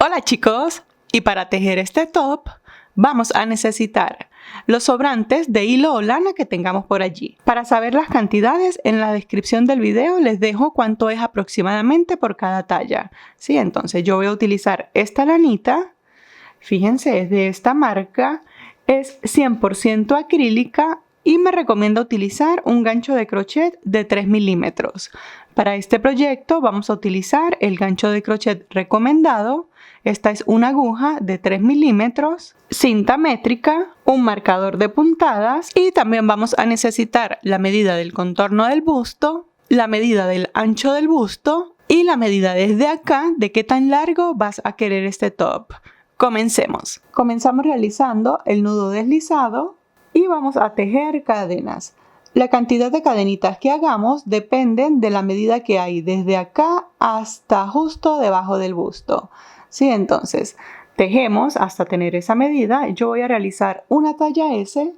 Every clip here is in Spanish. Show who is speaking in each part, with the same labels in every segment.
Speaker 1: Hola chicos, y para tejer este top vamos a necesitar los sobrantes de hilo o lana que tengamos por allí. Para saber las cantidades, en la descripción del video les dejo cuánto es aproximadamente por cada talla. Sí, entonces yo voy a utilizar esta lanita, fíjense, es de esta marca, es 100% acrílica y me recomienda utilizar un gancho de crochet de 3 milímetros. Para este proyecto vamos a utilizar el gancho de crochet recomendado. Esta es una aguja de 3 milímetros, cinta métrica, un marcador de puntadas y también vamos a necesitar la medida del contorno del busto, la medida del ancho del busto y la medida desde acá de qué tan largo vas a querer este top. Comencemos. Comenzamos realizando el nudo deslizado y vamos a tejer cadenas. La cantidad de cadenitas que hagamos dependen de la medida que hay desde acá hasta justo debajo del busto. Sí, entonces tejemos hasta tener esa medida. Yo voy a realizar una talla S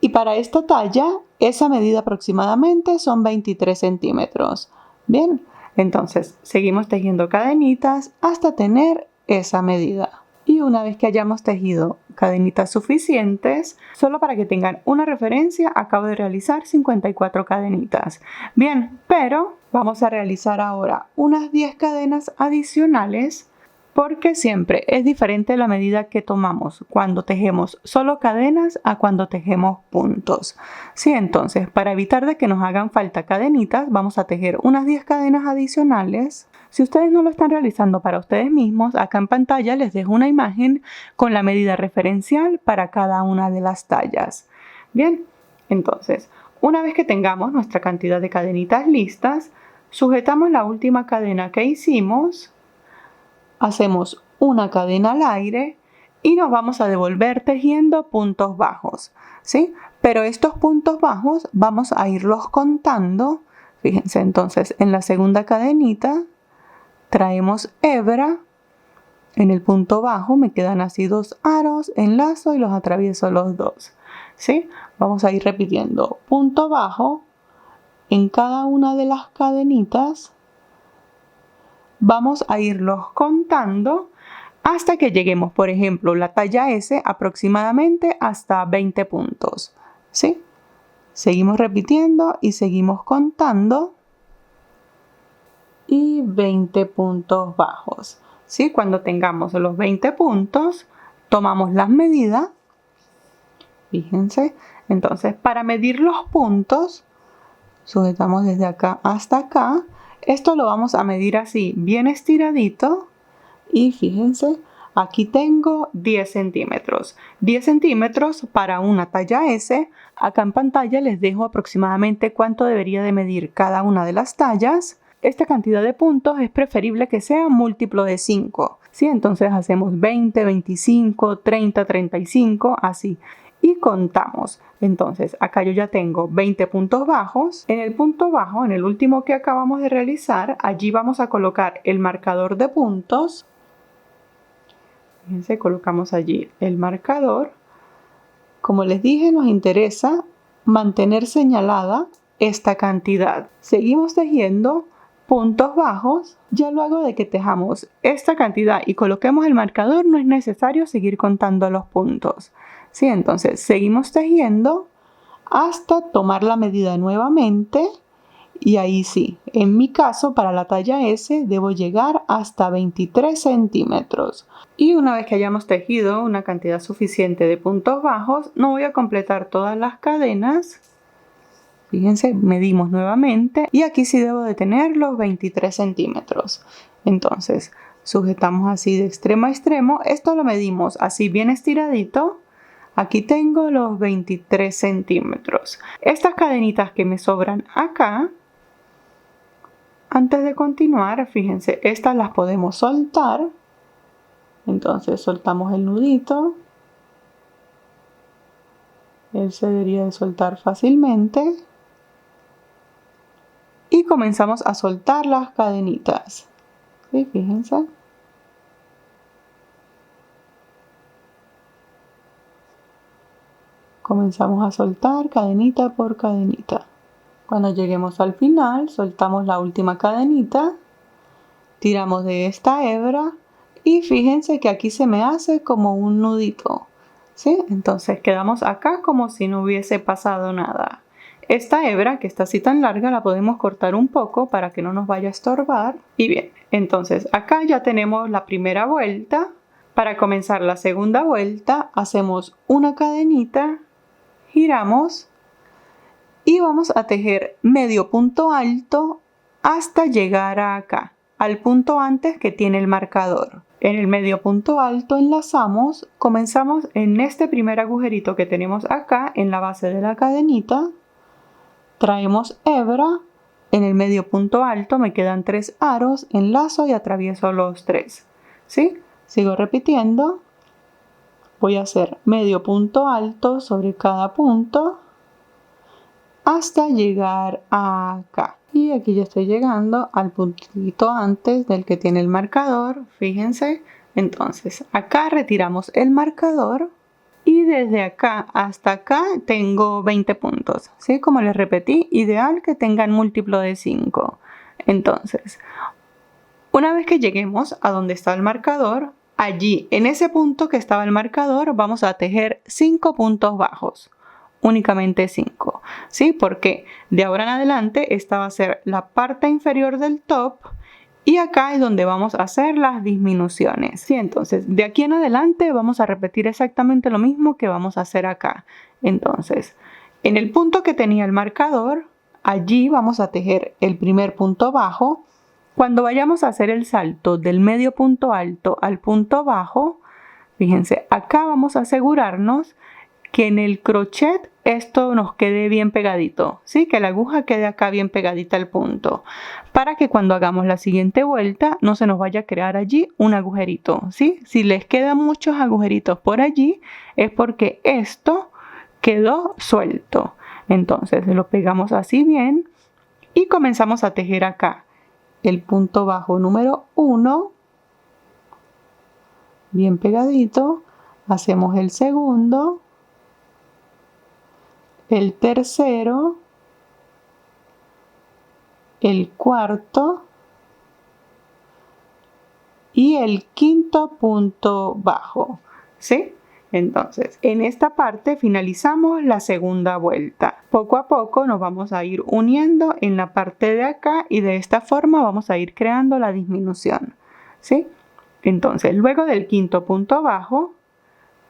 Speaker 1: y para esta talla esa medida aproximadamente son 23 centímetros. Bien, entonces seguimos tejiendo cadenitas hasta tener esa medida. Y una vez que hayamos tejido cadenitas suficientes, solo para que tengan una referencia, acabo de realizar 54 cadenitas. Bien, pero vamos a realizar ahora unas 10 cadenas adicionales porque siempre es diferente la medida que tomamos cuando tejemos solo cadenas a cuando tejemos puntos. Sí, entonces, para evitar de que nos hagan falta cadenitas, vamos a tejer unas 10 cadenas adicionales. Si ustedes no lo están realizando para ustedes mismos, acá en pantalla les dejo una imagen con la medida referencial para cada una de las tallas. Bien, entonces, una vez que tengamos nuestra cantidad de cadenitas listas, sujetamos la última cadena que hicimos, hacemos una cadena al aire y nos vamos a devolver tejiendo puntos bajos, ¿sí? Pero estos puntos bajos vamos a irlos contando. Fíjense, entonces en la segunda cadenita traemos hebra, en el punto bajo me quedan así 2 aros, enlazo y los atravieso los dos, ¿sí? Vamos a ir repitiendo punto bajo en cada una de las cadenitas. Vamos a irlos contando hasta que lleguemos, por ejemplo, la talla S aproximadamente hasta 20 puntos, ¿sí? Seguimos repitiendo y seguimos contando. Y 20 puntos bajos, ¿sí? Cuando tengamos los 20 puntos, tomamos las medidas. Fíjense, entonces para medir los puntos, sujetamos desde acá hasta acá. Esto lo vamos a medir así, bien estiradito. Y fíjense, aquí tengo 10 centímetros. 10 centímetros para una talla S. Acá en pantalla les dejo aproximadamente cuánto debería de medir cada una de las tallas. Esta cantidad de puntos es preferible que sea múltiplo de 5. ¿Sí? Entonces hacemos 20, 25, 30, 35, así. Y contamos. Entonces acá yo ya tengo 20 puntos bajos. En el punto bajo, en el último que acabamos de realizar, allí vamos a colocar el marcador de puntos. Fíjense, colocamos allí el marcador. Como les dije, nos interesa mantener señalada esta cantidad. Seguimos tejiendo puntos bajos. Ya luego de que tejamos esta cantidad y coloquemos el marcador, no es necesario seguir contando los puntos. Sí, entonces seguimos tejiendo hasta tomar la medida nuevamente y ahí sí, en mi caso para la talla S debo llegar hasta 23 centímetros. Y una vez que hayamos tejido una cantidad suficiente de puntos bajos, no voy a completar todas las cadenas. Fíjense, medimos nuevamente y aquí sí debo de tener los 23 centímetros. Entonces, sujetamos así de extremo a extremo. Esto lo medimos así bien estiradito. Aquí tengo los 23 centímetros. Estas cadenitas que me sobran acá, antes de continuar, fíjense, estas las podemos soltar. Entonces soltamos el nudito. Él se debería de soltar fácilmente. Y comenzamos a soltar las cadenitas. ¿Sí? Fíjense. Comenzamos a soltar cadenita por cadenita. Cuando lleguemos al final, soltamos la última cadenita, tiramos de esta hebra y fíjense que aquí se me hace como un nudito, ¿sí? Entonces quedamos acá como si no hubiese pasado nada. Esta hebra, que está así tan larga, la podemos cortar un poco para que no nos vaya a estorbar. Y bien, entonces acá ya tenemos la primera vuelta. Para comenzar la segunda vuelta, hacemos una cadenita, giramos y vamos a tejer medio punto alto hasta llegar a acá, al punto antes que tiene el marcador. En el medio punto alto enlazamos, comenzamos en este primer agujerito que tenemos acá en la base de la cadenita. Traemos hebra, en el medio punto alto me quedan 3 aros, enlazo y atravieso los 3, ¿sí? Sigo repitiendo, voy a hacer medio punto alto sobre cada punto hasta llegar acá. Y aquí ya estoy llegando al puntito antes del que tiene el marcador, fíjense. Entonces acá retiramos el marcador. Y desde acá hasta acá tengo 20 puntos, ¿sí? Como les repetí, ideal que tengan múltiplo de 5. Entonces, una vez que lleguemos a donde está el marcador, allí, en ese punto que estaba el marcador, vamos a tejer 5 puntos bajos. Únicamente 5, ¿sí? Porque de ahora en adelante esta va a ser la parte inferior del top. Y acá es donde vamos a hacer las disminuciones, ¿sí? Entonces, de aquí en adelante vamos a repetir exactamente lo mismo que vamos a hacer acá. Entonces, en el punto que tenía el marcador, allí vamos a tejer el primer punto bajo. Cuando vayamos a hacer el salto del medio punto alto al punto bajo, fíjense, acá vamos a asegurarnos que en el crochet esto nos quede bien pegadito, ¿sí? Que la aguja quede acá bien pegadita al punto, para que cuando hagamos la siguiente vuelta no se nos vaya a crear allí un agujerito, ¿sí? Si les quedan muchos agujeritos por allí es porque esto quedó suelto. Entonces lo pegamos así bien y comenzamos a tejer acá el punto bajo número 1, bien pegadito, hacemos el segundo, el tercero, el cuarto y el quinto punto bajo, ¿sí? Entonces, en esta parte finalizamos la segunda vuelta. Poco a poco nos vamos a ir uniendo en la parte de acá y de esta forma vamos a ir creando la disminución, ¿sí? Entonces, luego del quinto punto bajo,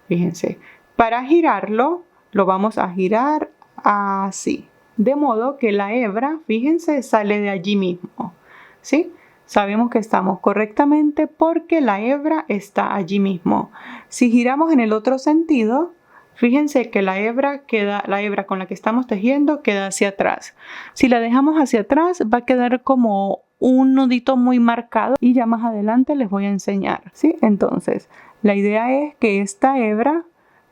Speaker 1: fíjense, para girarlo, lo vamos a girar así, de modo que la hebra, fíjense, sale de allí mismo, ¿sí? Sabemos que estamos correctamente porque la hebra está allí mismo. Si giramos en el otro sentido, fíjense que la hebra con la que estamos tejiendo queda hacia atrás. Si la dejamos hacia atrás, va a quedar como un nudito muy marcado y ya más adelante les voy a enseñar, ¿sí? Entonces, la idea es que esta hebra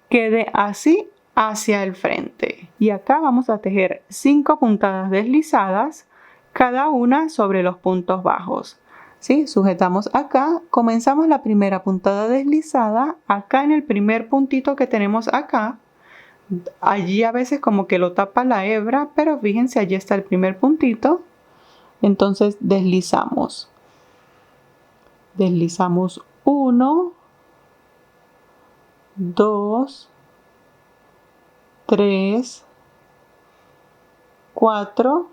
Speaker 1: quede así hacia el frente. Y acá vamos a tejer 5 puntadas deslizadas, cada una sobre los puntos bajos, ¿sí? Sujetamos acá, comenzamos la primera puntada deslizada, acá en el primer puntito que tenemos acá. Allí a veces como que lo tapa la hebra, pero fíjense, allí está el primer puntito. Entonces deslizamos. Deslizamos 1, 2, 3, 4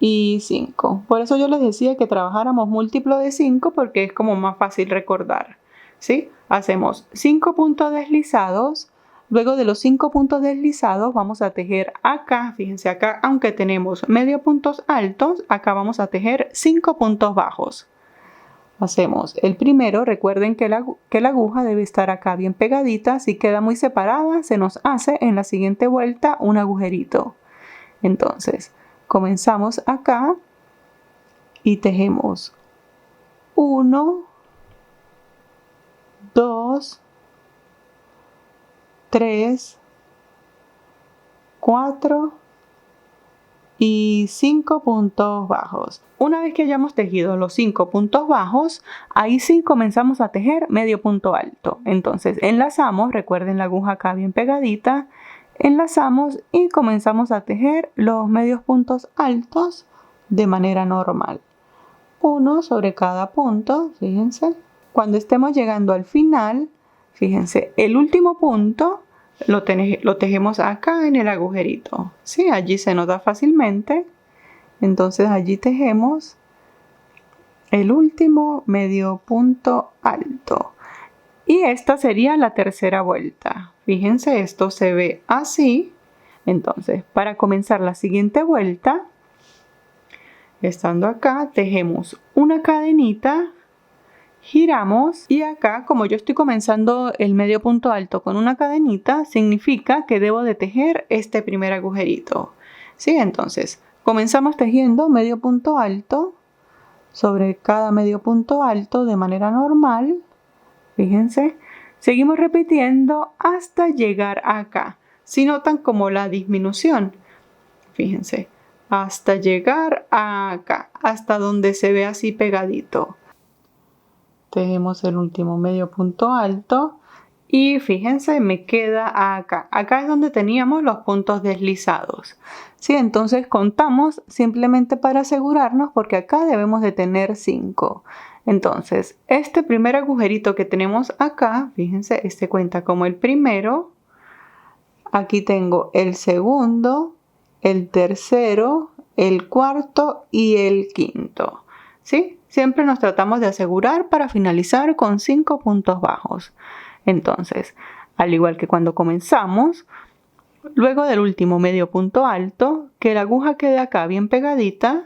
Speaker 1: y 5. Por eso yo les decía que trabajáramos múltiplo de 5 porque es como más fácil recordar, ¿sí? Hacemos 5 puntos deslizados. Luego de los 5 puntos deslizados vamos a tejer acá, fíjense acá, aunque tenemos medio puntos altos, acá vamos a tejer 5 puntos bajos. Hacemos el primero, recuerden que la aguja debe estar acá bien pegadita, si queda muy separada se nos hace en la siguiente vuelta un agujerito. Entonces, comenzamos acá y tejemos 1, 2, 3, 4 y 5 puntos bajos. Una vez que hayamos tejido los 5 puntos bajos, ahí sí comenzamos a tejer medio punto alto. Entonces enlazamos, recuerden la aguja acá bien pegadita, enlazamos y comenzamos a tejer los medios puntos altos de manera normal. 1 sobre cada punto, fíjense. Cuando estemos llegando al final, fíjense, el último punto lo tejemos acá en el agujerito, ¿sí? Allí se nota fácilmente. Entonces allí tejemos el último medio punto alto. Y esta sería la tercera vuelta. Fíjense, esto se ve así. Entonces, para comenzar la siguiente vuelta, estando acá, tejemos una cadenita, giramos y acá, como yo estoy comenzando el medio punto alto con una cadenita, significa que debo de tejer este primer agujerito. ¿Sí? Entonces, comenzamos tejiendo medio punto alto sobre cada medio punto alto de manera normal. Fíjense, seguimos repitiendo hasta llegar acá. Si notan como la disminución, fíjense, hasta llegar acá, hasta donde se ve así pegadito. Tejemos el último medio punto alto y fíjense, me queda acá. Acá es donde teníamos los puntos deslizados. ¿Sí? Entonces contamos simplemente para asegurarnos porque acá debemos de tener 5. Entonces, este primer agujerito que tenemos acá, fíjense, este cuenta como el primero. Aquí tengo el segundo, el tercero, el cuarto y el quinto. ¿Sí? Siempre nos tratamos de asegurar para finalizar con 5 puntos bajos. Entonces, al igual que cuando comenzamos, luego del último medio punto alto, que la aguja quede acá bien pegadita.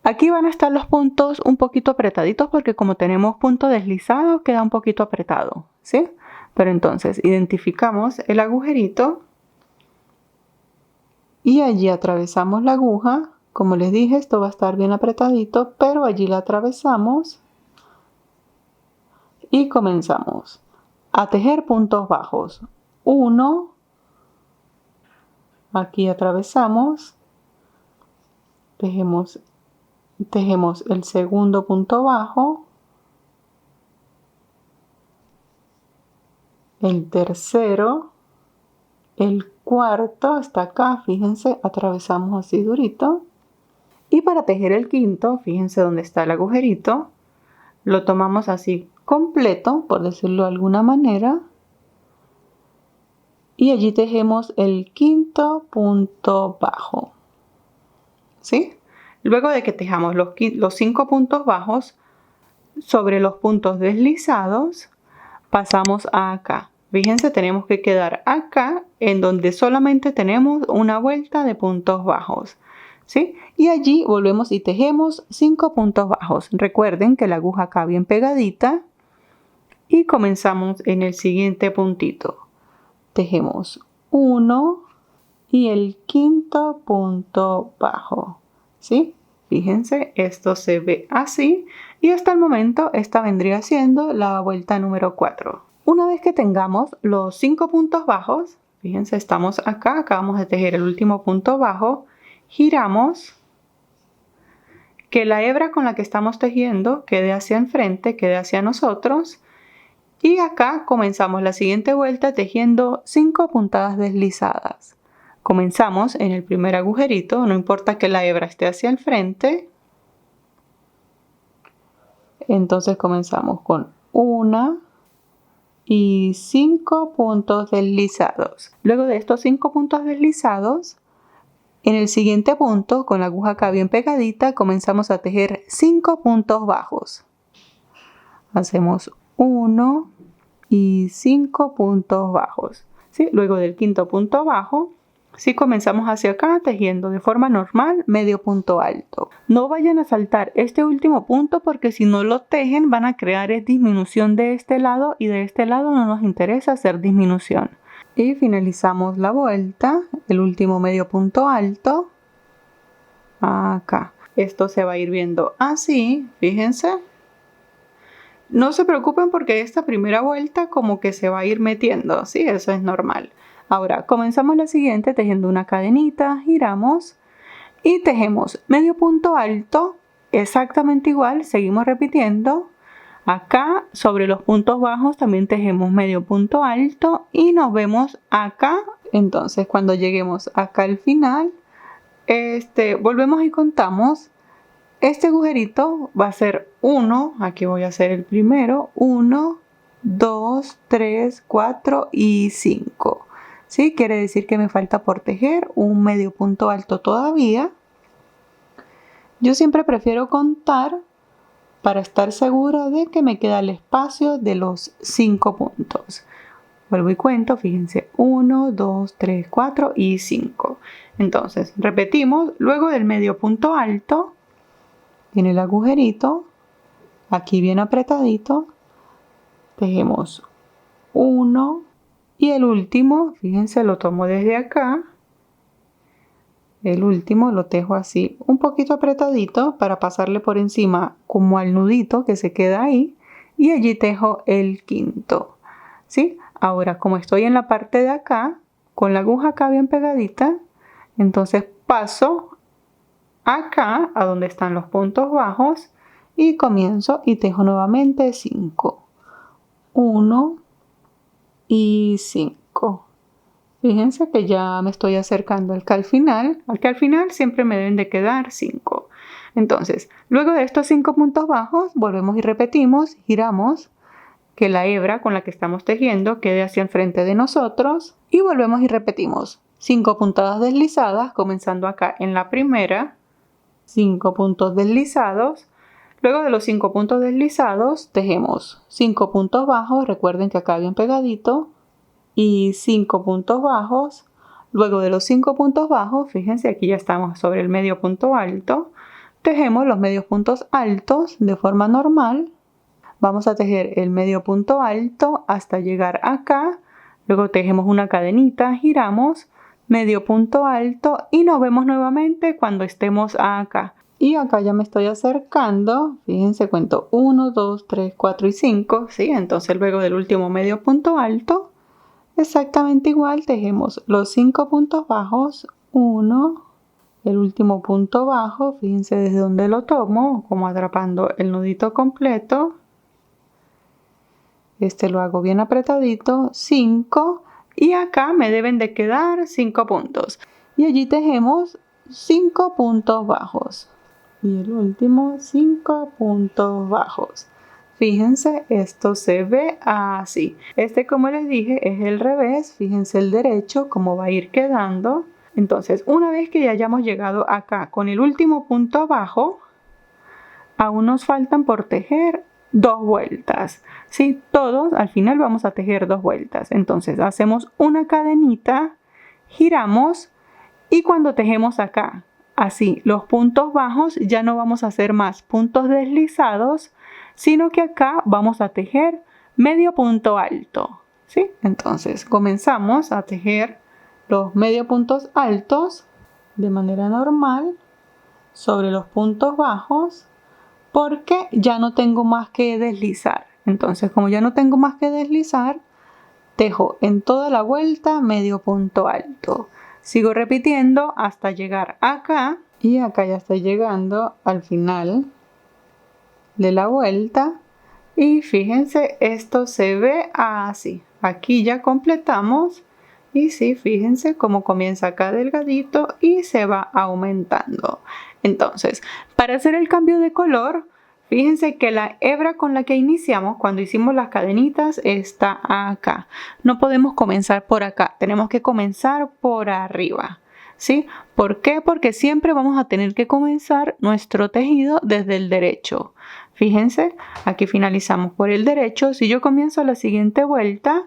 Speaker 1: Aquí van a estar los puntos un poquito apretaditos porque como tenemos punto deslizado queda un poquito apretado, ¿sí? Pero entonces identificamos el agujerito y allí atravesamos la aguja. Como les dije, esto va a estar bien apretadito, pero allí la atravesamos y comenzamos a tejer puntos bajos. 1, aquí atravesamos, tejemos el segundo punto bajo, el tercero, el cuarto, hasta acá, fíjense, atravesamos así durito. Y para tejer el quinto, fíjense dónde está el agujerito, lo tomamos así completo, por decirlo de alguna manera, y allí tejemos el quinto punto bajo, ¿sí? Luego de que tejamos los 5 puntos bajos, sobre los puntos deslizados, pasamos a acá. Fíjense, tenemos que quedar acá, en donde solamente tenemos una vuelta de puntos bajos, ¿sí? Y allí volvemos y tejemos 5 puntos bajos. Recuerden que la aguja acá bien pegadita. Y comenzamos en el siguiente puntito. Tejemos 1 y el quinto punto bajo, ¿sí? Fíjense, esto se ve así y hasta el momento esta vendría siendo la vuelta número 4. Una vez que tengamos los 5 puntos bajos, fíjense, estamos acá, acabamos de tejer el último punto bajo, giramos, que la hebra con la que estamos tejiendo quede hacia enfrente, quede hacia nosotros. Y acá comenzamos la siguiente vuelta tejiendo 5 puntadas deslizadas. Comenzamos en el primer agujerito, no importa que la hebra esté hacia el frente. Entonces comenzamos con 1 y 5 puntos deslizados. Luego de estos 5 puntos deslizados, en el siguiente punto, con la aguja acá bien pegadita, comenzamos a tejer 5 puntos bajos. Hacemos 1 y 5 puntos bajos, ¿sí? Luego del quinto punto bajo, sí comenzamos hacia acá tejiendo de forma normal medio punto alto. No vayan a saltar este último punto porque si no lo tejen van a crear disminución de este lado y de este lado no nos interesa hacer disminución. Y finalizamos la vuelta, el último medio punto alto, acá. Esto se va a ir viendo así, fíjense. No se preocupen porque esta primera vuelta como que se va a ir metiendo, ¿sí? Eso es normal. Ahora comenzamos la siguiente tejiendo una cadenita, giramos y tejemos medio punto alto, exactamente igual, seguimos repitiendo. Acá sobre los puntos bajos también tejemos medio punto alto y nos vemos acá. Entonces cuando lleguemos acá al final, volvemos y contamos Este agujerito va a ser 1, aquí voy a hacer el primero, 1, 2, 3, 4 y 5. ¿Sí? Quiere decir que me falta por tejer un medio punto alto todavía. Yo siempre prefiero contar para estar segura de que me queda el espacio de los 5 puntos. Vuelvo y cuento, fíjense, 1, 2, 3, 4 y 5. Entonces, repetimos, luego del medio punto alto, viene el agujerito, aquí bien apretadito, tejemos 1 y el último, fíjense, lo tomo desde acá. El último lo tejo así un poquito apretadito para pasarle por encima como al nudito que se queda ahí y allí tejo el quinto, ¿sí? Ahora como estoy en la parte de acá con la aguja acá bien pegadita, entonces paso acá a donde están los puntos bajos y comienzo y tejo nuevamente 5, 1 y 5. Fíjense que ya me estoy acercando al que al final siempre me deben de quedar 5. Entonces, luego de estos 5 puntos bajos, volvemos y repetimos, giramos, que la hebra con la que estamos tejiendo quede hacia el frente de nosotros y volvemos y repetimos 5 puntadas deslizadas, comenzando acá en la primera, 5 puntos deslizados. Luego de los 5 puntos deslizados, tejemos 5 puntos bajos, recuerden que acá bien pegadito, y 5 puntos bajos. Luego de los 5 puntos bajos, fíjense, aquí ya estamos sobre el medio punto alto, tejemos los medios puntos altos de forma normal. Vamos a tejer el medio punto alto hasta llegar acá, luego tejemos una cadenita, giramos, medio punto alto y nos vemos nuevamente cuando estemos acá. Y acá ya me estoy acercando, fíjense, cuento 1, 2, 3, 4 y 5, ¿sí? Entonces luego del último medio punto alto, exactamente igual, tejemos los 5 puntos bajos, 1, el último punto bajo, fíjense desde donde lo tomo, como atrapando el nudito completo. Este lo hago bien apretadito, 5, y acá me deben de quedar 5 puntos. Y allí tejemos 5 puntos bajos. Y el último, 5 puntos bajos. Fíjense, esto se ve así. Este, como les dije, es el revés. Fíjense el derecho, cómo va a ir quedando. Entonces, una vez que ya hayamos llegado acá con el último punto bajo, aún nos faltan por tejer 2 vueltas. ¿Sí? Todos al final vamos a tejer 2 vueltas. Entonces, hacemos una cadenita, giramos y cuando tejemos acá, así, los puntos bajos, ya no vamos a hacer más puntos deslizados, sino que acá vamos a tejer medio punto alto, ¿sí? Entonces comenzamos a tejer los medio puntos altos de manera normal sobre los puntos bajos porque ya no tengo más que deslizar. Entonces, como ya no tengo más que deslizar, tejo en toda la vuelta medio punto alto. Sigo repitiendo hasta llegar acá y acá ya estoy llegando al final de la vuelta y fíjense, esto se ve así. Aquí ya completamos y sí, fíjense cómo comienza acá delgadito y se va aumentando. Entonces, para hacer el cambio de color, fíjense que la hebra con la que iniciamos cuando hicimos las cadenitas está acá. No podemos comenzar por acá, tenemos que comenzar por arriba, ¿sí? ¿Por qué? Porque siempre vamos a tener que comenzar nuestro tejido desde el derecho. Fíjense, aquí finalizamos por el derecho. Si yo comienzo la siguiente vuelta,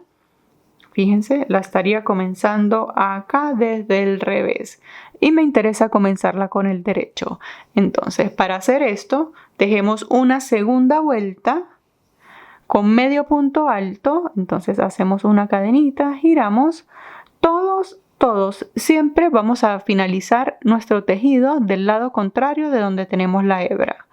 Speaker 1: fíjense, la estaría comenzando acá desde el revés y me interesa comenzarla con el derecho. Entonces, para hacer esto, tejemos una segunda vuelta con medio punto alto. Entonces hacemos una cadenita, giramos. Todos, siempre vamos a finalizar nuestro tejido del lado contrario de donde tenemos la hebra.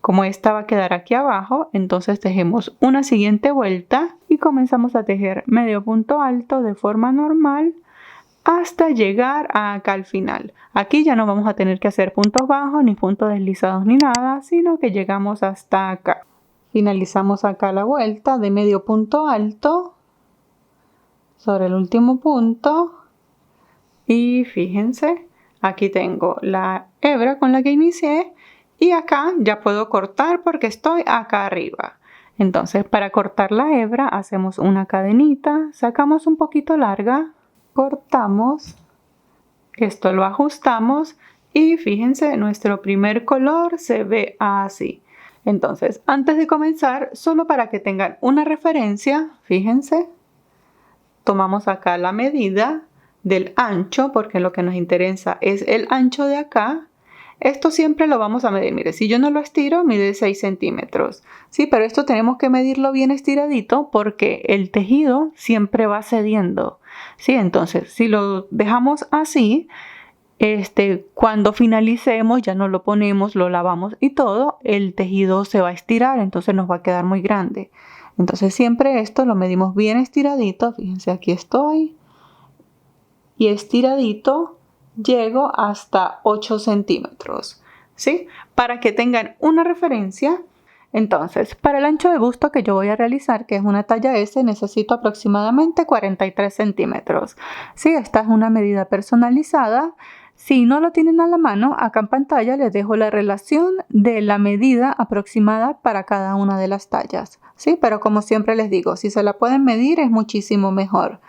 Speaker 1: Como esta va a quedar aquí abajo, entonces tejemos una siguiente vuelta y comenzamos a tejer medio punto alto de forma normal hasta llegar acá al final. Aquí ya no vamos a tener que hacer puntos bajos, ni puntos deslizados, ni nada, sino que llegamos hasta acá. Finalizamos acá la vuelta de medio punto alto sobre el último punto y fíjense, aquí tengo la hebra con la que inicié Y acá ya puedo cortar porque estoy acá arriba. Entonces, para cortar la hebra hacemos una cadenita, sacamos un poquito larga, cortamos, esto lo ajustamos y fíjense, nuestro primer color se ve así. Entonces, antes de comenzar, solo para que tengan una referencia, fíjense, tomamos acá la medida del ancho, porque lo que nos interesa es el ancho de acá. Esto siempre lo vamos a medir. Mire, si yo no lo estiro, mide 6 centímetros. Sí, pero esto tenemos que medirlo bien estiradito porque el tejido siempre va cediendo. Sí, entonces, si lo dejamos así, cuando finalicemos, ya no lo ponemos, lo lavamos y todo, el tejido se va a estirar, entonces nos va a quedar muy grande. Entonces, siempre esto lo medimos bien estiradito. Fíjense, aquí estoy. Y estiradito llego hasta 8 centímetros, ¿sí? Para que tengan una referencia. Entonces, para el ancho de busto que yo voy a realizar, que es una talla S, necesito aproximadamente 43 centímetros. Sí, esta es una medida personalizada. Si no lo tienen a la mano, acá en pantalla les dejo la relación de la medida aproximada para cada una de las tallas. Sí, pero como siempre les digo, si se la pueden medir es muchísimo mejor.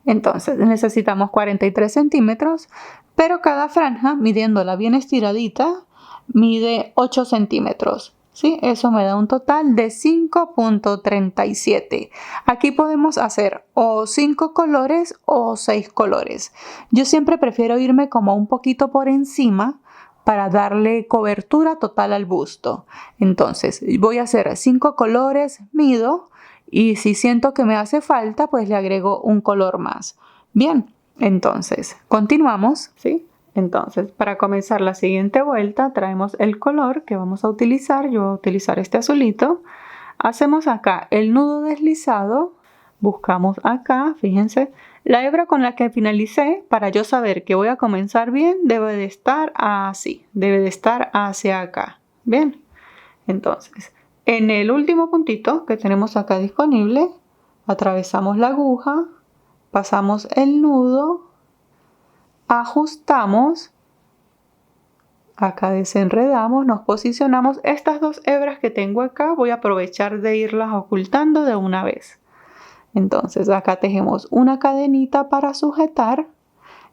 Speaker 1: Entonces necesitamos 43 centímetros, pero cada franja, midiéndola bien estiradita, mide 8 centímetros. ¿Sí? Eso me da un total de 5.37. Aquí podemos hacer o 5 colores o 6 colores. Yo siempre prefiero irme como un poquito por encima para darle cobertura total al busto. Entonces voy a hacer 5 colores, mido. Y si siento que me hace falta, pues le agrego un color más. Bien, entonces continuamos, ¿sí? Entonces, para comenzar la siguiente vuelta, traemos el color que vamos a utilizar. Yo voy a utilizar este azulito. Hacemos acá el nudo deslizado. Buscamos acá, fíjense, la hebra con la que finalicé. Para yo saber que voy a comenzar bien, debe de estar así. Debe de estar hacia acá. Bien, entonces, en el último puntito que tenemos acá disponible, atravesamos la aguja, pasamos el nudo, ajustamos, acá desenredamos, nos posicionamos. Estas dos hebras que tengo acá voy a aprovechar de irlas ocultando de una vez. Entonces acá tejemos una cadenita para sujetar.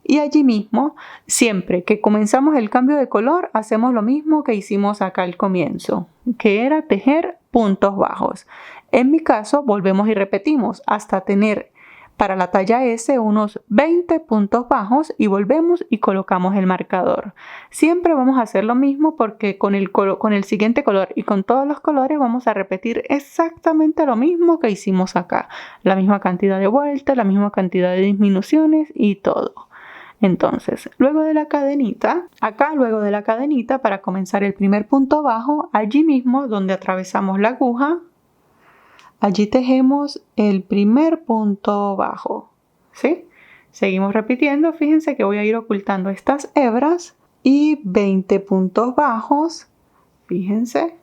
Speaker 1: Y allí mismo, siempre que comenzamos el cambio de color, hacemos lo mismo que hicimos acá al comienzo, que era tejer puntos bajos. En mi caso, volvemos y repetimos hasta tener para la talla S unos 20 puntos bajos y volvemos y colocamos el marcador. Siempre vamos a hacer lo mismo porque con el siguiente color y con todos los colores vamos a repetir exactamente lo mismo que hicimos acá. La misma cantidad de vueltas, la misma cantidad de disminuciones y todo. Entonces, luego de la cadenita, para comenzar el primer punto bajo, allí mismo donde atravesamos la aguja, allí tejemos el primer punto bajo, ¿sí? Seguimos repitiendo, fíjense que voy a ir ocultando estas hebras y 20 puntos bajos, fíjense.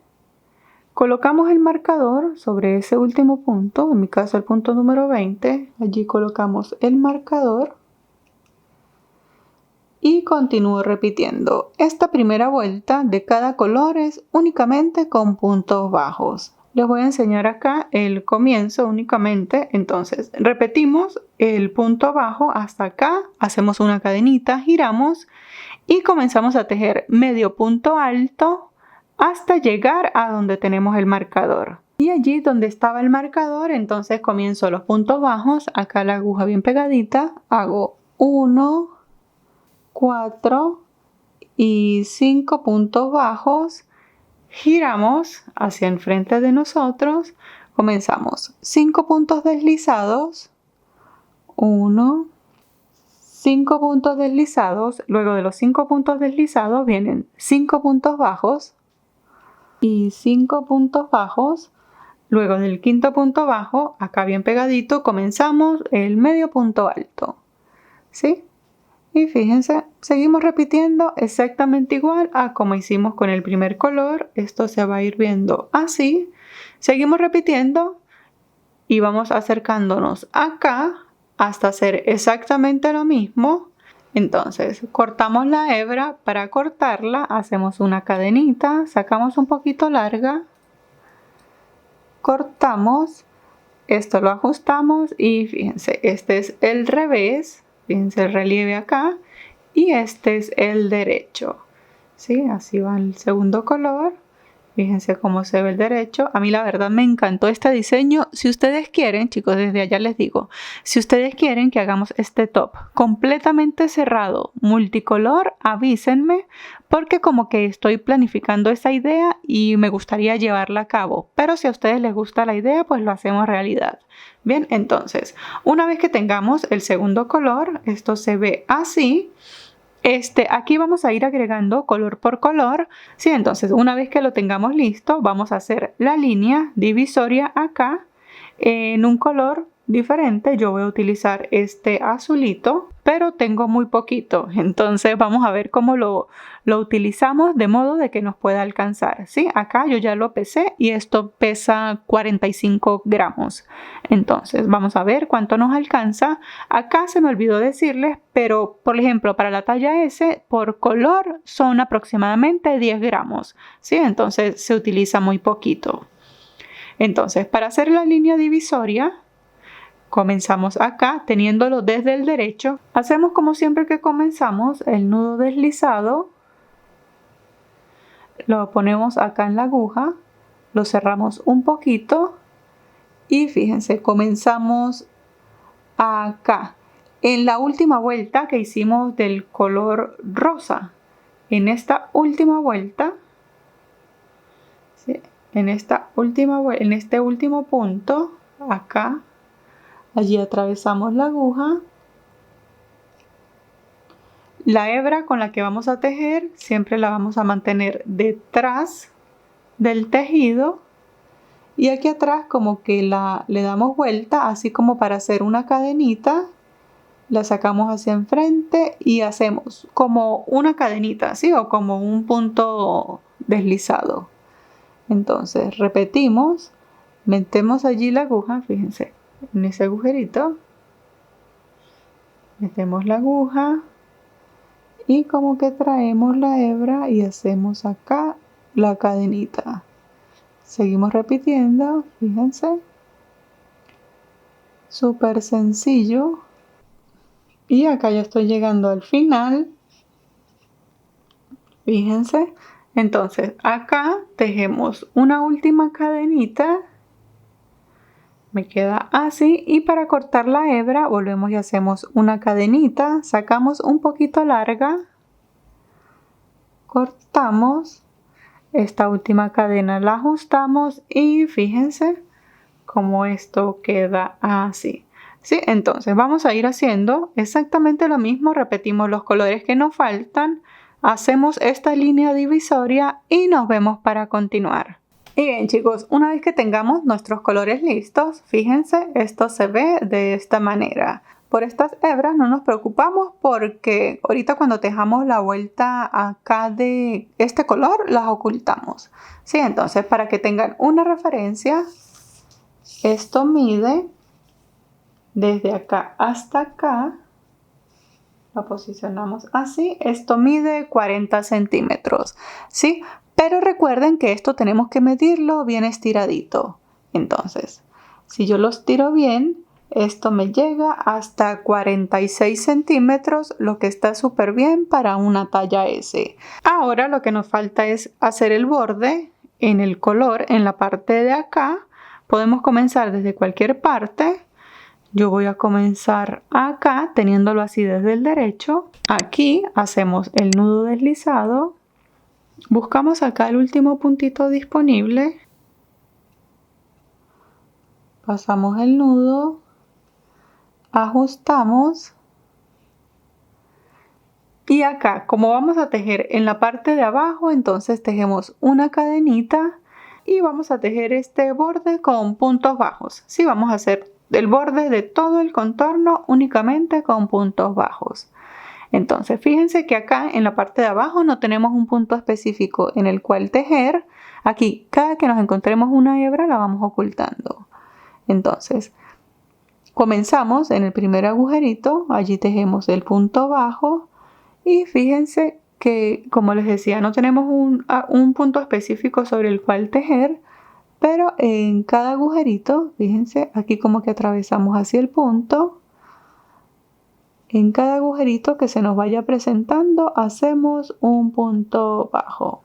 Speaker 1: Colocamos el marcador sobre ese último punto, en mi caso el punto número 20, allí colocamos el marcador. Y continúo repitiendo. Esta primera vuelta de cada color es únicamente con puntos bajos. Les voy a enseñar acá el comienzo únicamente. Entonces, repetimos el punto bajo hasta acá. Hacemos una cadenita, giramos y comenzamos a tejer medio punto alto hasta llegar a donde tenemos el marcador. Y allí donde estaba el marcador, entonces comienzo los puntos bajos. Acá la aguja bien pegadita. Hago 1, 4 y 5 puntos bajos, giramos hacia enfrente de nosotros, comenzamos 5 puntos deslizados, 1, 5 puntos deslizados, luego de los 5 puntos deslizados vienen 5 puntos bajos y 5 puntos bajos, luego del quinto punto bajo, acá bien pegadito, comenzamos el medio punto alto, ¿sí? Y fíjense, seguimos repitiendo exactamente igual a como hicimos con el primer color. Esto se va a ir viendo así. Seguimos repitiendo y vamos acercándonos acá hasta hacer exactamente lo mismo. Entonces cortamos la hebra. Para cortarla hacemos una cadenita, sacamos un poquito larga, cortamos, esto lo ajustamos y fíjense, este es el revés, fíjense el relieve acá, y este es el derecho, ¿sí? Así va el segundo color. Fíjense cómo se ve el derecho. A mí la verdad me encantó este diseño. Si ustedes quieren, chicos, desde allá les digo, si ustedes quieren que hagamos este top completamente cerrado, multicolor, avísenme, porque como que estoy planificando esa idea y me gustaría llevarla a cabo. Pero si a ustedes les gusta la idea, pues lo hacemos realidad. Bien, entonces, una vez que tengamos el segundo color, esto se ve así. Aquí vamos a ir agregando color por color, ¿sí? Entonces, una vez que lo tengamos listo, vamos a hacer la línea divisoria acá en un color diferente. Yo voy a utilizar este azulito, pero tengo muy poquito, entonces vamos a ver cómo lo utilizamos de modo de que nos pueda alcanzar, ¿sí? Acá yo ya lo pesé y esto pesa 45 gramos. Entonces vamos a ver cuánto nos alcanza. Acá se me olvidó decirles, pero por ejemplo para la talla S por color son aproximadamente 10 gramos, ¿sí? Entonces se utiliza muy poquito. Entonces para hacer la línea divisoria, comenzamos acá teniéndolo desde el derecho. Hacemos como siempre que comenzamos el nudo deslizado. Lo ponemos acá en la aguja. Lo cerramos un poquito. Y fíjense, comenzamos acá. En la última vuelta que hicimos del color rosa. En esta última vuelta. ¿Sí? En este último punto. Acá. Allí atravesamos la aguja. La hebra con la que vamos a tejer siempre la vamos a mantener detrás del tejido. Y aquí atrás como que le damos vuelta, así como para hacer una cadenita. La sacamos hacia enfrente y hacemos como una cadenita, ¿sí? O como un punto deslizado. Entonces repetimos, metemos allí la aguja, fíjense. En ese agujerito metemos la aguja y como que traemos la hebra y hacemos acá la cadenita. Seguimos repitiendo, fíjense, súper sencillo. Y acá ya estoy llegando al final, fíjense. Entonces acá tejemos una última cadenita. Me queda así, y para cortar la hebra volvemos y hacemos una cadenita, sacamos un poquito larga, cortamos, esta última cadena la ajustamos y fíjense cómo esto queda así. ¿Sí? Entonces vamos a ir haciendo exactamente lo mismo, repetimos los colores que nos faltan, hacemos esta línea divisoria y nos vemos para continuar. Y bien chicos, una vez que tengamos nuestros colores listos, fíjense, esto se ve de esta manera. Por estas hebras no nos preocupamos porque ahorita cuando tejamos la vuelta acá de este color, las ocultamos. Sí, entonces para que tengan una referencia, esto mide desde acá hasta acá. Lo posicionamos así, esto mide 40 centímetros, ¿sí? Pero recuerden que esto tenemos que medirlo bien estiradito. Entonces, si yo lo estiro bien, esto me llega hasta 46 centímetros, lo que está súper bien para una talla S. Ahora lo que nos falta es hacer el borde en el color, en la parte de acá. Podemos comenzar desde cualquier parte. Yo voy a comenzar acá, teniéndolo así desde el derecho. Aquí hacemos el nudo deslizado. Buscamos acá el último puntito disponible. Pasamos el nudo. Ajustamos. Y acá, como vamos a tejer en la parte de abajo, entonces tejemos una cadenita. Y vamos a tejer este borde con puntos bajos. Sí, vamos a hacer el borde de todo el contorno únicamente con puntos bajos. Entonces fíjense que acá en la parte de abajo no tenemos un punto específico en el cual tejer. Aquí cada que nos encontremos una hebra la vamos ocultando. Entonces Comenzamos en el primer agujerito, allí tejemos el punto bajo y fíjense que, como les decía, no tenemos un punto específico sobre el cual tejer, pero en cada agujerito, fíjense, aquí como que atravesamos hacia el punto. En cada agujerito que se nos vaya presentando, hacemos un punto bajo.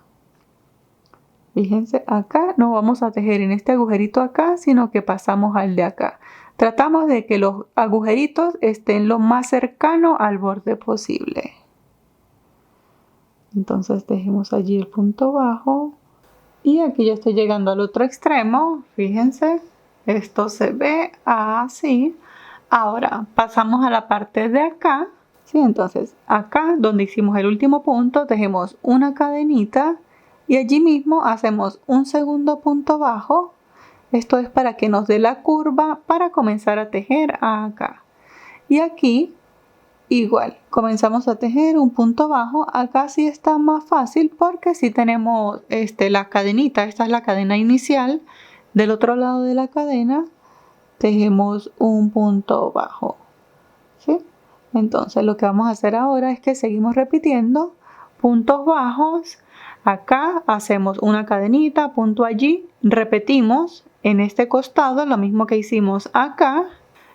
Speaker 1: Fíjense, acá no vamos a tejer en este agujerito acá, sino que pasamos al de acá. Tratamos de que los agujeritos estén lo más cercano al borde posible. Entonces tejemos allí el punto bajo. Y aquí ya estoy llegando al otro extremo. Fíjense, esto se ve así. Ahora pasamos a la parte de acá. Sí, entonces acá donde hicimos el último punto, tejemos una cadenita y allí mismo hacemos un segundo punto bajo. Esto es para que nos dé la curva para comenzar a tejer acá. Y aquí igual, comenzamos a tejer un punto bajo. Acá sí está más fácil porque sí tenemos la cadenita. Esta es la cadena inicial. Del otro lado de la cadena tejemos un punto bajo. ¿Sí? Entonces lo que vamos a hacer ahora es que seguimos repitiendo puntos bajos. Acá hacemos una cadenita, punto allí, repetimos en este costado lo mismo que hicimos acá.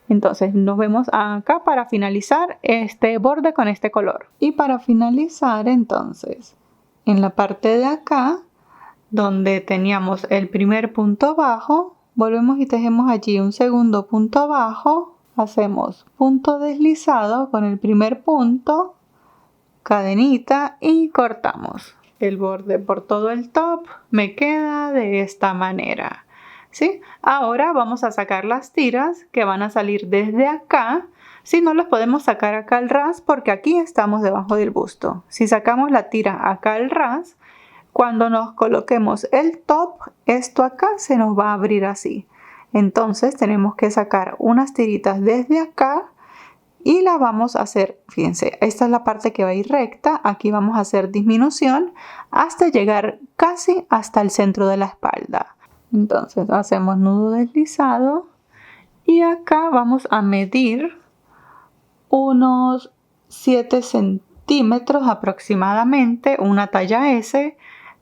Speaker 1: Entonces nos vemos acá para finalizar este borde con este color. Y para finalizar entonces, en la parte de acá, donde teníamos el primer punto bajo, volvemos y tejemos allí un segundo punto bajo. Hacemos punto deslizado con el primer punto, cadenita y cortamos. El borde por todo el top me queda de esta manera. ¿Sí? Ahora vamos a sacar las tiras que van a salir desde acá. Si no las podemos sacar acá al ras porque aquí estamos debajo del busto. Si sacamos la tira acá al ras, cuando nos coloquemos el top, esto acá se nos va a abrir así. Entonces tenemos que sacar unas tiritas desde acá y la vamos a hacer, fíjense, esta es la parte que va a ir recta, aquí vamos a hacer disminución hasta llegar casi hasta el centro de la espalda. Entonces hacemos nudo deslizado y acá vamos a medir unos 7 centímetros aproximadamente, una talla S,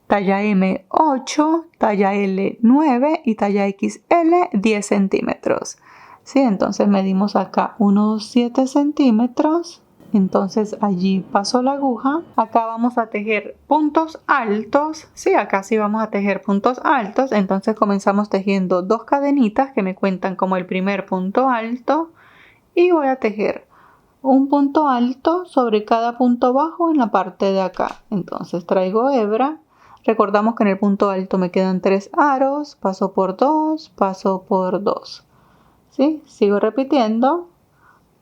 Speaker 1: talla M 8, talla L 9 y talla XL 10 centímetros. ¿Sí? Entonces medimos acá unos 7 centímetros. Entonces allí paso la aguja. Acá vamos a tejer puntos altos. Sí, acá sí vamos a tejer puntos altos. Entonces comenzamos tejiendo dos cadenitas que me cuentan como el primer punto alto. Y voy a tejer un punto alto sobre cada punto bajo en la parte de acá. Entonces traigo hebra. Recordamos que en el punto alto me quedan 3 aros. Paso por 2, paso por 2. ¿Sí? Sigo repitiendo.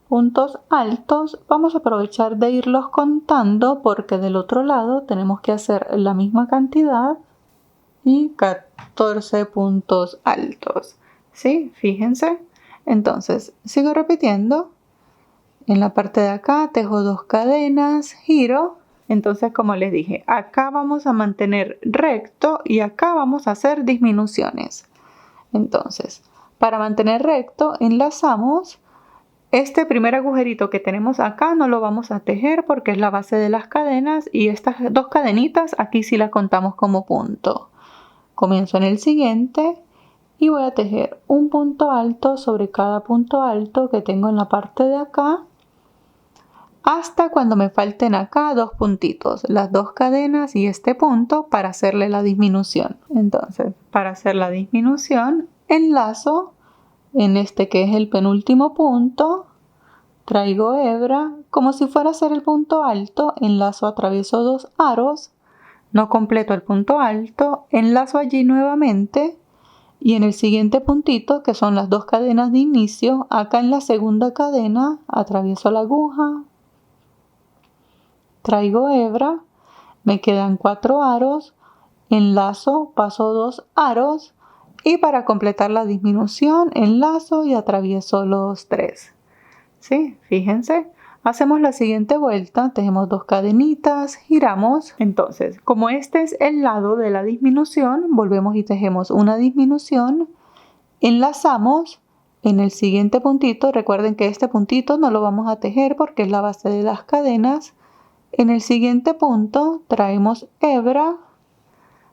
Speaker 1: Puntos altos, vamos a aprovechar de irlos contando porque del otro lado tenemos que hacer la misma cantidad y 14 puntos altos. ¿Sí? Fíjense. Entonces, sigo repitiendo. En la parte de acá tejo 2 cadenas, giro. Entonces, como les dije, acá vamos a mantener recto y acá vamos a hacer disminuciones. Entonces, para mantener recto, enlazamos. Este primer agujerito que tenemos acá no lo vamos a tejer porque es la base de las cadenas y estas dos cadenitas aquí sí las contamos como punto. Comienzo en el siguiente y voy a tejer un punto alto sobre cada punto alto que tengo en la parte de acá hasta cuando me falten acá 2 puntitos, las 2 cadenas y este punto para hacerle la disminución. Entonces, para hacer la disminución, enlazo en este que es el penúltimo punto, traigo hebra, como si fuera a hacer el punto alto, enlazo, atravieso 2 aros, no completo el punto alto, enlazo allí nuevamente y en el siguiente puntito, que son las 2 cadenas de inicio, acá en la segunda cadena, atravieso la aguja, traigo hebra, me quedan 4 aros, enlazo, paso 2 aros, y para completar la disminución, enlazo y atravieso los 3. ¿Sí? Fíjense. Hacemos la siguiente vuelta, tejemos 2 cadenitas, giramos. Entonces, como este es el lado de la disminución, volvemos y tejemos una disminución, enlazamos En el siguiente puntito, recuerden que este puntito no lo vamos a tejer porque es la base de las cadenas. En el siguiente punto traemos hebra.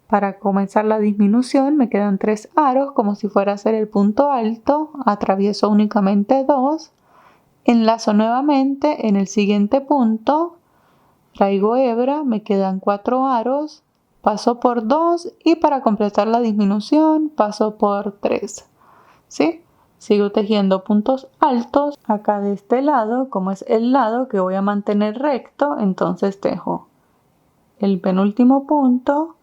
Speaker 1: Para comenzar la disminución me quedan 3 aros como si fuera a ser el punto alto. Atravieso únicamente 2. Enlazo nuevamente en el siguiente punto. Traigo hebra, me quedan 4 aros. Paso por 2 y para completar la disminución paso por 3. ¿Sí? Sigo tejiendo puntos altos. Acá de este lado, como es el lado que voy a mantener recto, entonces tejo el penúltimo punto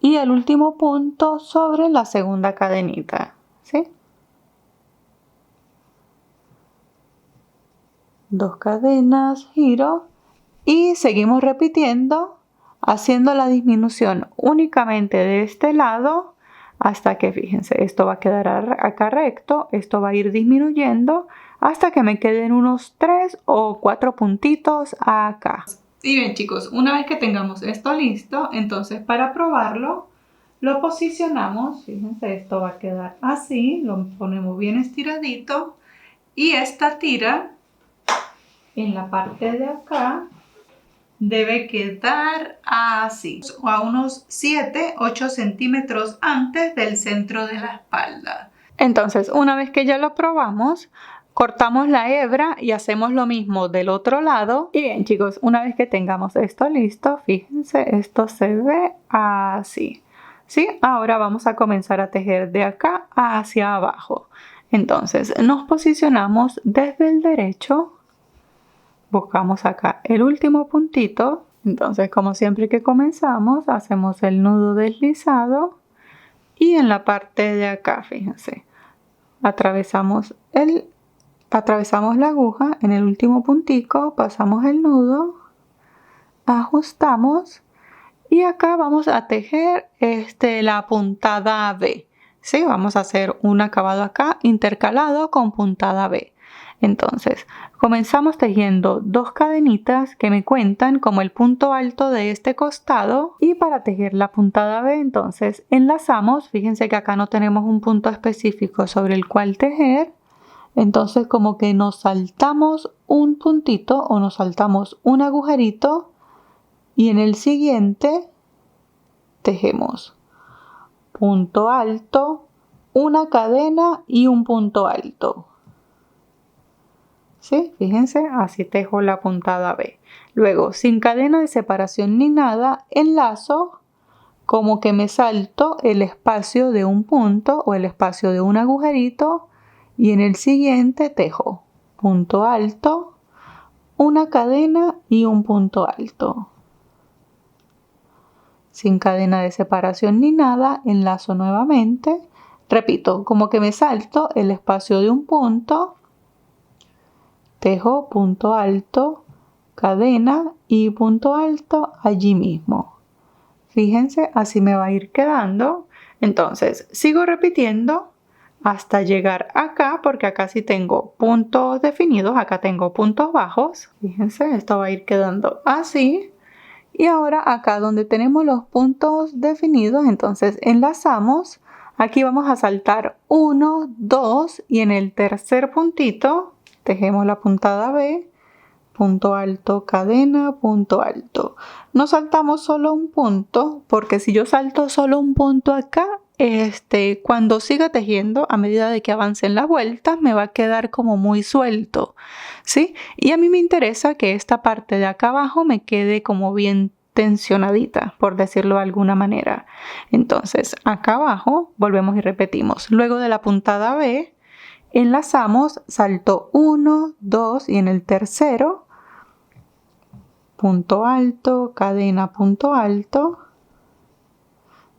Speaker 1: y el último punto sobre la segunda cadenita. ¿Sí? 2 cadenas, giro y seguimos repitiendo haciendo la disminución únicamente de este lado hasta que, fíjense, esto va a quedar acá recto, esto va a ir disminuyendo hasta que me queden unos 3 o 4 puntitos acá. Y bien, chicos, una vez que tengamos esto listo, entonces para probarlo lo posicionamos. Fíjense, esto va a quedar así, lo ponemos bien estiradito y esta tira en la parte de acá debe quedar así, a unos 7-8 centímetros antes del centro de la espalda. Entonces, una vez que ya lo probamos, cortamos la hebra y hacemos lo mismo del otro lado. Y bien, chicos, una vez que tengamos esto listo, fíjense, esto se ve así. ¿Sí? Ahora vamos a comenzar a tejer de acá hacia abajo. Entonces, nos posicionamos desde el derecho. Buscamos acá el último puntito. Entonces, como siempre que comenzamos, hacemos el nudo deslizado y en la parte de acá, fíjense, atravesamos la aguja en el último puntico, pasamos el nudo, ajustamos y acá vamos a tejer la puntada B. ¿Sí? Vamos a hacer un acabado acá intercalado con puntada B. Entonces, comenzamos tejiendo 2 cadenitas que me cuentan como el punto alto de este costado y para tejer la puntada B, entonces enlazamos, fíjense que acá no tenemos un punto específico sobre el cual tejer, entonces como que nos saltamos un puntito o nos saltamos un agujerito y en el siguiente tejemos punto alto, una cadena y un punto alto. ¿Sí? Fíjense, así tejo la puntada B. Luego, sin cadena de separación ni nada, enlazo como que me salto el espacio de un punto o el espacio de un agujerito y en el siguiente tejo punto alto, una cadena y un punto alto. Sin cadena de separación ni nada, enlazo nuevamente. Repito, como que me salto el espacio de un punto, tejo punto alto, cadena y punto alto allí mismo. Fíjense, así me va a ir quedando. Entonces, sigo repitiendo hasta llegar acá, porque acá sí tengo puntos definidos, acá tengo puntos bajos. Fíjense, esto va a ir quedando así. Y ahora acá donde tenemos los puntos definidos, entonces enlazamos. Aquí vamos a saltar 1, 2 y en el tercer puntito tejemos la puntada B, punto alto, cadena, punto alto. No saltamos solo un punto, porque si yo salto solo un punto acá, cuando siga tejiendo, a medida de que avancen las vueltas, me va a quedar como muy suelto, ¿sí? Y a mí me interesa que esta parte de acá abajo me quede como bien tensionadita, por decirlo de alguna manera. Entonces, acá abajo, volvemos y repetimos. Luego de la puntada B, enlazamos, salto 1, 2 y en el tercero, punto alto, cadena, punto alto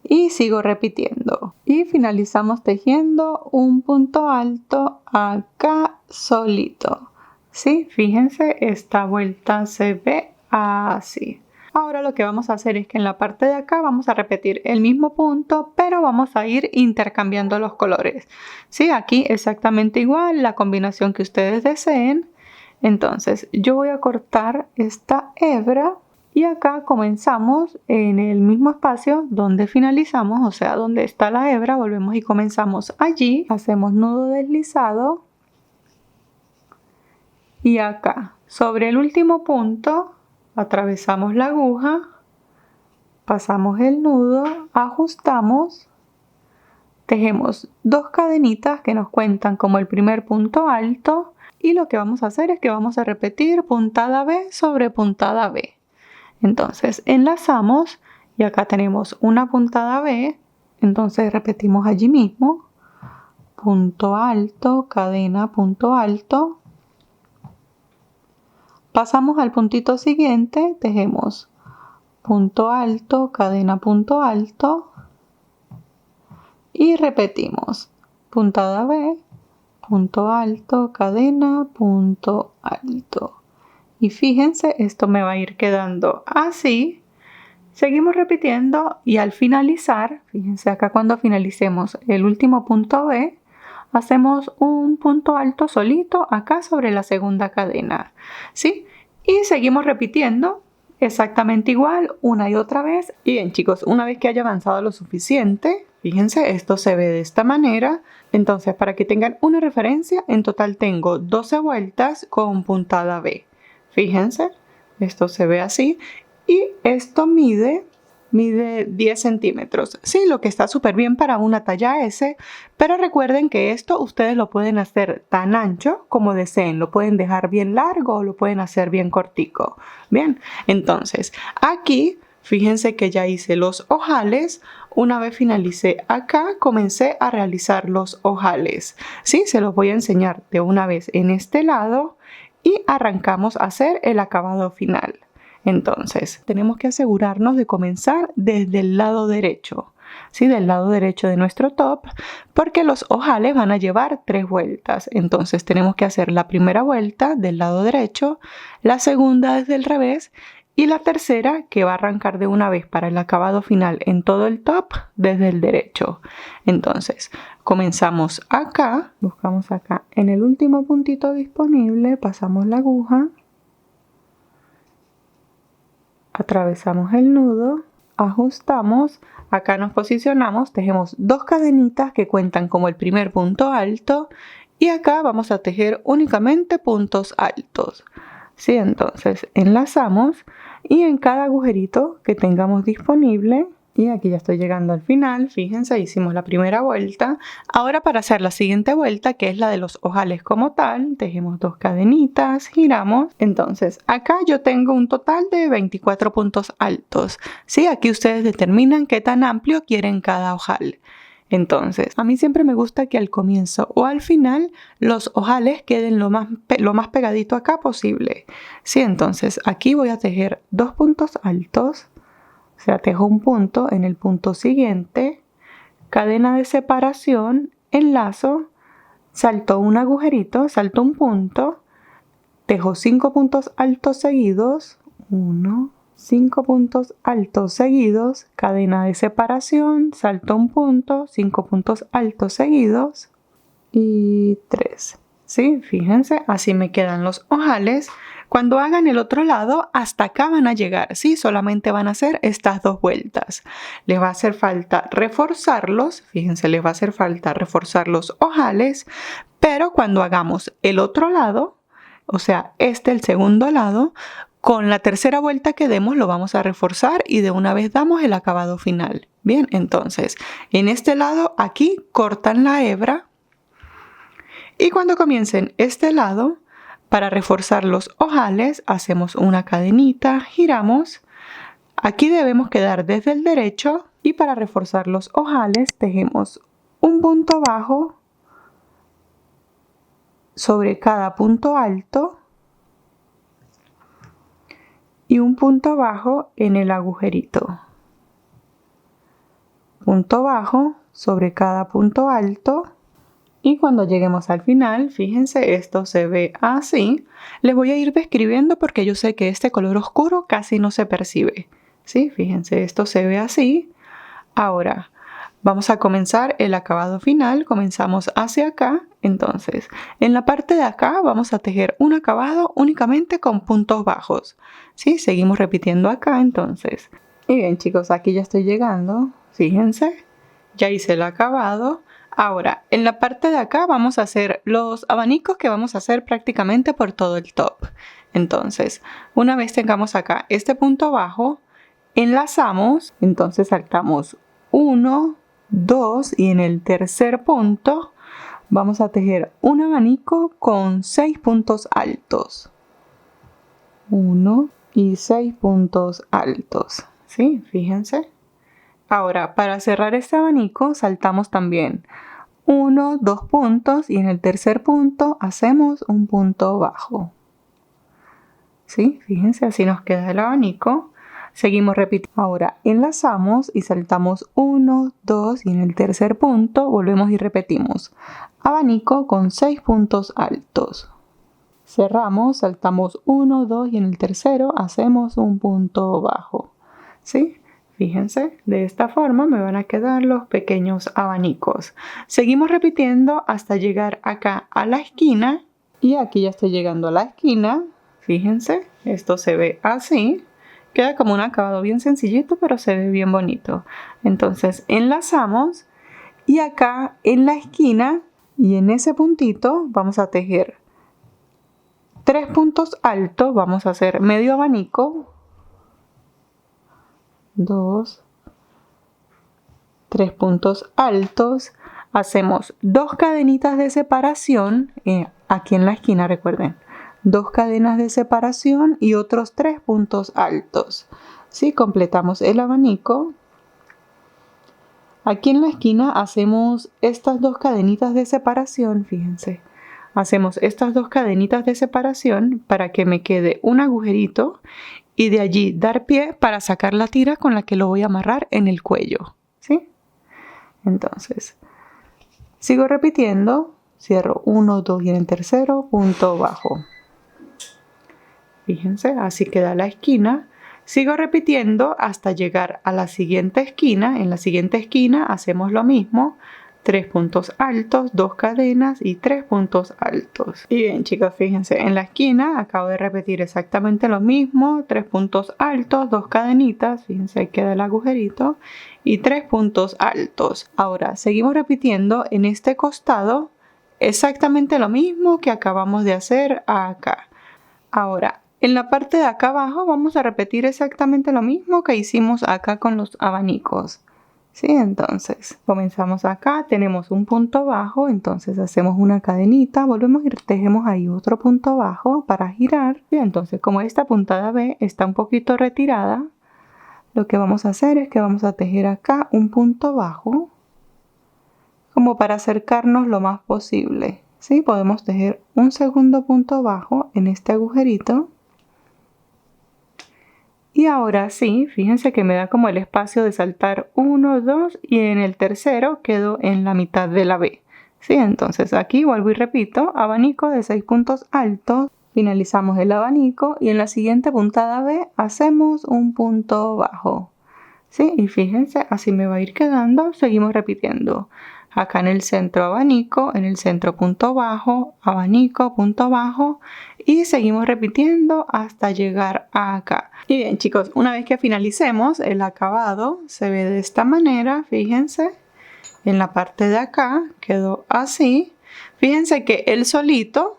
Speaker 1: y sigo repitiendo. Y finalizamos tejiendo un punto alto acá solito. ¿Sí? Fíjense, esta vuelta se ve así. Ahora lo que vamos a hacer es que en la parte de acá vamos a repetir el mismo punto, pero vamos a ir intercambiando los colores. ¿Sí? Aquí exactamente igual, la combinación que ustedes deseen. Entonces yo voy a cortar esta hebra Y acá comenzamos en el mismo espacio donde finalizamos, o sea, donde está la hebra, volvemos y comenzamos allí. Hacemos nudo deslizado. Y acá, sobre el último punto, atravesamos la aguja, pasamos el nudo, ajustamos, tejemos 2 cadenitas que nos cuentan como el primer punto alto. Y lo que vamos a hacer es que vamos a repetir puntada B sobre puntada B. Entonces enlazamos y acá tenemos una puntada B, entonces repetimos allí mismo, punto alto, cadena, punto alto. Pasamos al puntito siguiente, tejemos punto alto, cadena, punto alto y repetimos puntada B, punto alto, cadena, punto alto. Y fíjense, esto me va a ir quedando así. Seguimos repitiendo y al finalizar, fíjense acá cuando finalicemos el último punto B, hacemos un punto alto solito acá sobre la segunda cadena, ¿sí? Y seguimos repitiendo exactamente igual una y otra vez. Y bien chicos, una vez que haya avanzado lo suficiente, fíjense, esto se ve de esta manera. Entonces, para que tengan una referencia, en total tengo 12 vueltas con puntada B. Fíjense, esto se ve así y esto mide 10 centímetros. Sí, lo que está súper bien para una talla S, pero recuerden que esto ustedes lo pueden hacer tan ancho como deseen. Lo pueden dejar bien largo o lo pueden hacer bien cortico. Bien, entonces aquí fíjense que ya hice los ojales. Una vez finalicé acá, comencé a realizar los ojales. Sí, se los voy a enseñar de una vez en este lado. Y arrancamos a hacer el acabado final. Entonces, tenemos que asegurarnos de comenzar desde el lado derecho, ¿sí? Del lado derecho de nuestro top, porque los ojales van a llevar 3 vueltas. Entonces, tenemos que hacer la primera vuelta del lado derecho, la segunda desde el revés y la tercera que va a arrancar de una vez para el acabado final en todo el top desde el derecho. Entonces, comenzamos acá, buscamos acá en el último puntito disponible, pasamos la aguja, atravesamos el nudo, ajustamos, acá nos posicionamos, tejemos 2 cadenitas que cuentan como el primer punto alto y acá vamos a tejer únicamente puntos altos. ¿Sí? Entonces enlazamos y en cada agujerito que tengamos disponible, y aquí ya estoy llegando al final, fíjense, hicimos la primera vuelta. Ahora para hacer la siguiente vuelta, que es la de los ojales como tal, tejemos 2 cadenitas, giramos. Entonces acá yo tengo un total de 24 puntos altos. ¿Sí? Aquí ustedes determinan qué tan amplio quieren cada ojal. Entonces, a mí siempre me gusta que al comienzo o al final los ojales queden lo más pegadito acá posible. Sí, entonces aquí voy a tejer 2 puntos altos, o sea, tejo un punto en el punto siguiente, cadena de separación, enlazo, salto un agujerito, salto un punto, tejo 5 puntos altos seguidos, 1, 5 puntos altos seguidos, cadena de separación, salto un punto, 5 puntos altos seguidos y 3. ¿Sí? Fíjense, así me quedan los ojales. Cuando hagan el otro lado, hasta acá van a llegar, ¿sí? Solamente van a hacer estas 2 vueltas. Les va a hacer falta reforzarlos, fíjense, les va a hacer falta reforzar los ojales, pero cuando hagamos el otro lado, o sea, el segundo lado, con la tercera vuelta que demos lo vamos a reforzar y de una vez damos el acabado final. Bien, entonces, en este lado aquí cortan la hebra y cuando comiencen este lado, para reforzar los ojales, hacemos una cadenita, giramos. Aquí debemos quedar desde el derecho y para reforzar los ojales tejemos un punto bajo sobre cada punto alto y un punto bajo en el agujerito. Punto bajo sobre cada punto alto. Y cuando lleguemos al final, fíjense, esto se ve así. Les voy a ir describiendo porque yo sé que este color oscuro casi no se percibe. ¿Sí? Fíjense, esto se ve así. Ahora, vamos a comenzar el acabado final. Comenzamos hacia acá. Entonces, en la parte de acá vamos a tejer un acabado únicamente con puntos bajos. ¿Sí? Seguimos repitiendo acá entonces. Y bien chicos, aquí ya estoy llegando. Fíjense, ya hice el acabado. Ahora, en la parte de acá vamos a hacer los abanicos que vamos a hacer prácticamente por todo el top. Entonces, una vez tengamos acá este punto bajo, enlazamos, entonces saltamos 1, 2 y en el tercer punto vamos a tejer un abanico con 6 puntos altos. 1 y 6 puntos altos. ¿Sí? Fíjense. Ahora, para cerrar este abanico, saltamos también 1, 2 puntos y en el tercer punto hacemos un punto bajo. ¿Sí? Fíjense, así nos queda el abanico. Seguimos repitiendo. Ahora enlazamos y saltamos 1, 2 y en el tercer punto volvemos y repetimos. Abanico con 6 puntos altos. Cerramos, saltamos 1, 2 y en el tercero hacemos un punto bajo. ¿Sí? Fíjense, de esta forma me van a quedar los pequeños abanicos. Seguimos repitiendo hasta llegar acá a la esquina. Y aquí ya estoy llegando a la esquina. Fíjense, esto se ve así. Queda como un acabado bien sencillito, pero se ve bien bonito. Entonces enlazamos y acá en la esquina y en ese puntito vamos a tejer 3 puntos altos. Vamos a hacer medio abanico. 2, 3 puntos altos. Hacemos 2 cadenitas de separación. Aquí en la esquina, recuerden. 2 cadenas de separación y otros 3 puntos altos. ¿Sí? Completamos el abanico. Aquí en la esquina hacemos estas 2 cadenitas de separación, fíjense. Hacemos estas 2 cadenitas de separación para que me quede un agujerito y de allí dar pie para sacar la tira con la que lo voy a amarrar en el cuello. ¿Sí? Entonces, sigo repitiendo, cierro 1, 2 y en el tercero punto bajo. Fíjense, así queda la esquina. Sigo repitiendo hasta llegar a la siguiente esquina. En la siguiente esquina hacemos lo mismo. 3 puntos altos, 2 cadenas y 3 puntos altos. Y bien chicos, fíjense, en la esquina acabo de repetir exactamente lo mismo. 3 puntos altos, 2 cadenitas. Fíjense, ahí queda el agujerito. Y 3 puntos altos. Ahora, seguimos repitiendo en este costado exactamente lo mismo que acabamos de hacer acá. Ahora, en la parte de acá abajo vamos a repetir exactamente lo mismo que hicimos acá con los abanicos. ¿Sí? Entonces, comenzamos acá, tenemos un punto bajo, entonces hacemos una cadenita, volvemos y tejemos ahí otro punto bajo para girar. Y entonces, como esta puntada B está un poquito retirada, lo que vamos a hacer es que vamos a tejer acá un punto bajo, como para acercarnos lo más posible. ¿Sí? Podemos tejer un segundo punto bajo en este agujerito. Y ahora sí, fíjense que me da como el espacio de saltar 1, 2 y en el tercero quedo en la mitad de la B. ¿Sí? Entonces aquí vuelvo y repito, abanico de 6 puntos altos, finalizamos el abanico y en la siguiente puntada B hacemos un punto bajo. ¿Sí? Y fíjense, así me va a ir quedando, seguimos repitiendo. Acá en el centro abanico, en el centro punto bajo, abanico, punto bajo y seguimos repitiendo hasta llegar a acá. Y bien chicos, una vez que finalicemos el acabado se ve de esta manera, fíjense. En la parte de acá quedó así. Fíjense que él solito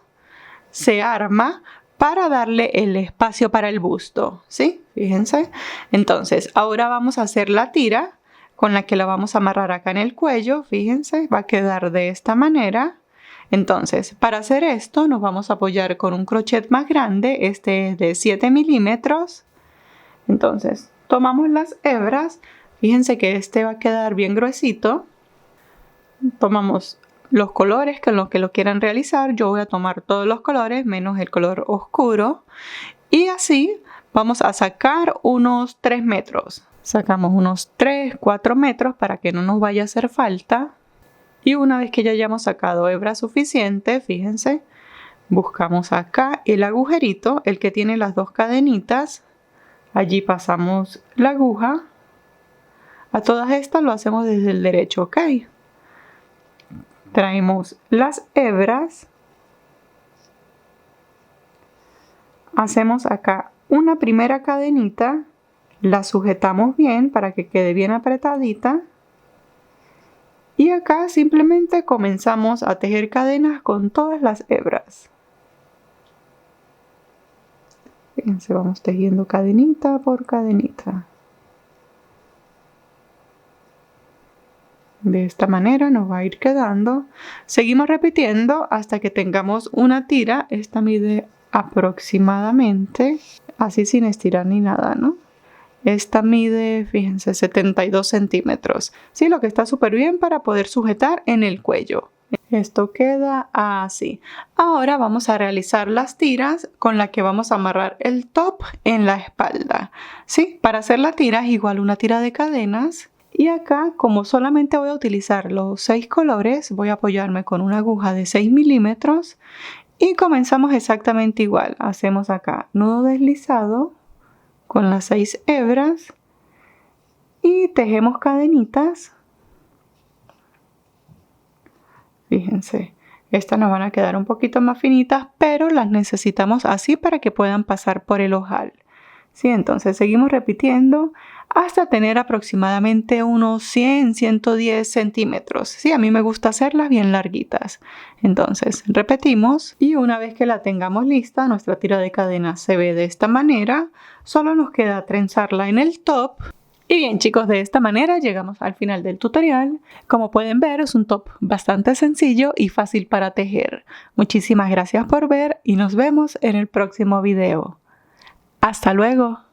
Speaker 1: se arma para darle el espacio para el busto, ¿sí? Fíjense. Entonces, ahora vamos a hacer la tira con la que la vamos a amarrar acá en el cuello. Fíjense, va a quedar de esta manera. Entonces, para hacer esto nos vamos a apoyar con un crochet más grande. Este es de 7 milímetros. Entonces, tomamos las hebras. Fíjense que este va a quedar bien gruesito. Tomamos los colores con los que lo quieran realizar. Yo voy a tomar todos los colores menos el color oscuro. Y así vamos a sacar unos 3 metros. Sacamos unos 3, 4 metros para que no nos vaya a hacer falta. Y una vez que ya hayamos sacado hebra suficiente, fíjense, buscamos acá el agujerito, el que tiene las 2 cadenitas. Allí pasamos la aguja. A todas estas lo hacemos desde el derecho, ¿ok? Traemos las hebras. Hacemos acá una primera cadenita. La sujetamos bien para que quede bien apretadita. Y acá simplemente comenzamos a tejer cadenas con todas las hebras. Fíjense, vamos tejiendo cadenita por cadenita. De esta manera nos va a ir quedando. Seguimos repitiendo hasta que tengamos una tira. Esta mide aproximadamente, así sin estirar ni nada, ¿no? Esta mide, fíjense, 72 centímetros. Sí, lo que está súper bien para poder sujetar en el cuello. Esto queda así. Ahora vamos a realizar las tiras con las que vamos a amarrar el top en la espalda. Sí, para hacer la tira es igual una tira de cadenas. Y acá, como solamente voy a utilizar los 6 colores, voy a apoyarme con una aguja de 6 milímetros y comenzamos exactamente igual. Hacemos acá nudo deslizado con las 6 hebras y tejemos cadenitas. Fíjense, estas nos van a quedar un poquito más finitas, pero las necesitamos así para que puedan pasar por el ojal. Sí, entonces seguimos repitiendo hasta tener aproximadamente unos 100-110 centímetros. Sí, a mí me gusta hacerlas bien larguitas. Entonces repetimos y una vez que la tengamos lista, nuestra tira de cadena se ve de esta manera. Solo nos queda trenzarla en el top. Y bien chicos, de esta manera llegamos al final del tutorial. Como pueden ver, es un top bastante sencillo y fácil para tejer. Muchísimas gracias por ver y nos vemos en el próximo video. ¡Hasta luego!